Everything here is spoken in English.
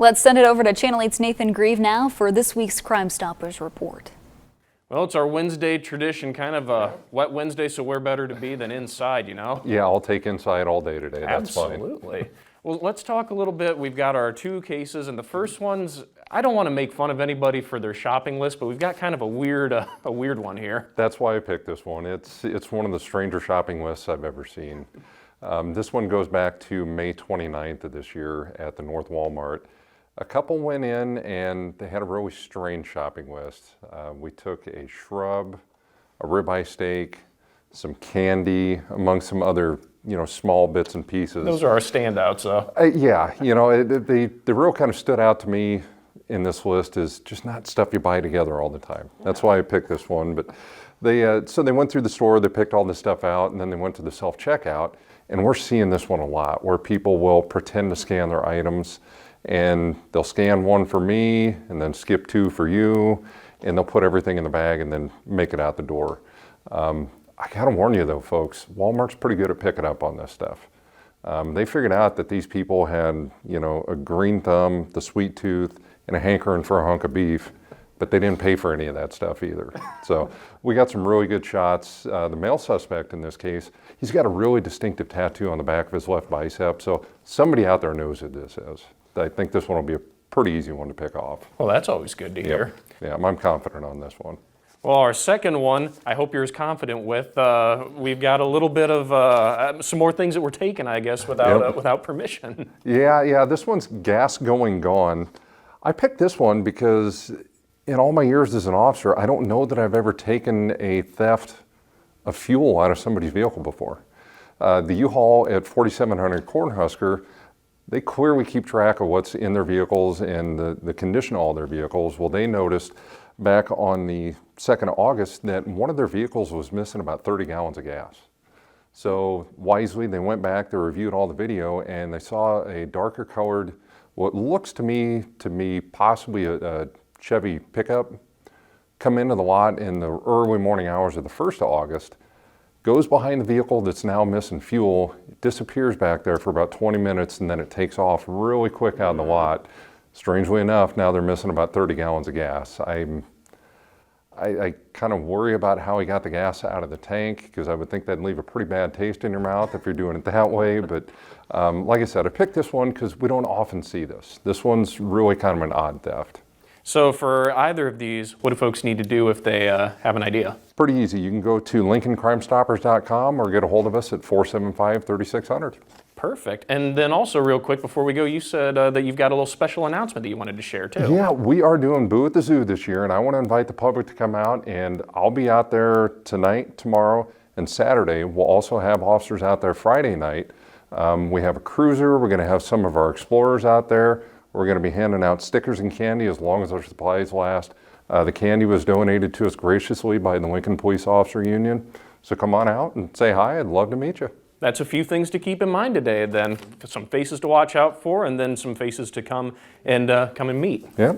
Let's send it over to Channel 8's Nathan Grieve now for this week's Crime Stoppers report. Well, it's our Wednesday tradition, kind of a wet Wednesday, so where better to be than inside, you know? Yeah, I'll take inside all day today. That's fine. Absolutely. Well, let's talk a little bit. We've got our two cases, and the first one's, I don't want to make fun of anybody for their shopping list, but we've got kind of a weird one here. That's why I picked this one. It's one of the stranger shopping lists I've ever seen. This one goes back to May 29th of this year at the North Walmart. A couple went in and they had a really strange shopping list. We took a shrub, a ribeye steak, some candy, among some other, small bits and pieces. Those are our standouts, though. Yeah, the real kind of stood out to me in this list is just not stuff you buy together all the time. That's why I picked this one. But so they went through the store, they picked all this stuff out, and then they went to the self-checkout. And we're seeing this one a lot, where people will pretend to scan their items, and they'll scan one for me, and then skip two for you, and they'll put everything in the bag and then make it out the door. I gotta warn you though, folks, Walmart's pretty good at picking up on this stuff. They figured out that these people had, a green thumb, the sweet tooth, and a hankering for a hunk of beef, but they didn't pay for any of that stuff either. So we got some really good shots. The male suspect in this case, he's got a really distinctive tattoo on the back of his left bicep, so somebody out there knows who this is. I think this one will be a pretty easy one to pick off. Well, that's always good to hear. Yeah, I'm confident on this one. Well, our second one, I hope you're as confident with. We've got a little bit of some more things that were taken, I guess, without permission. Yeah, this one's gas going gone. I picked this one because in all my years as an officer, I don't know that I've ever taken a theft of fuel out of somebody's vehicle before. The U-Haul at 4700 Cornhusker, they clearly keep track of what's in their vehicles and the condition of all their vehicles. Well, they noticed back on the 2nd of August that one of their vehicles was missing about 30 gallons of gas. So wisely, they went back, they reviewed all the video, and they saw a darker colored, what looks to me possibly a Chevy pickup come into the lot in the early morning hours of the 1st of August, goes behind the vehicle that's now missing fuel, disappears back there for about 20 minutes, and then it takes off really quick out of the lot. Strangely enough, now they're missing about 30 gallons of gas. I kind of worry about how he got the gas out of the tank, because I would think that'd leave a pretty bad taste in your mouth if you're doing it that way. But like I said, I picked this one because we don't often see this. This one's really kind of an odd theft. So for either of these, what do folks need to do if they have an idea? Pretty easy. You can go to LincolnCrimeStoppers.com or get a hold of us at 475-3600. Perfect. And then also real quick before we go, you said that you've got a little special announcement that you wanted to share too. Yeah, we are doing Boo at the Zoo this year, and I want to invite the public to come out, and I'll be out there tonight, tomorrow, and Saturday. We'll also have officers out there Friday night. We have a cruiser. We're going to have some of our explorers out there. We're going to be handing out stickers and candy as long as our supplies last. The candy was donated to us graciously by the Lincoln Police Officer Union. So come on out and say hi. I'd love to meet you. That's a few things to keep in mind today then. Some faces to watch out for, and then some faces to come and meet. Yep.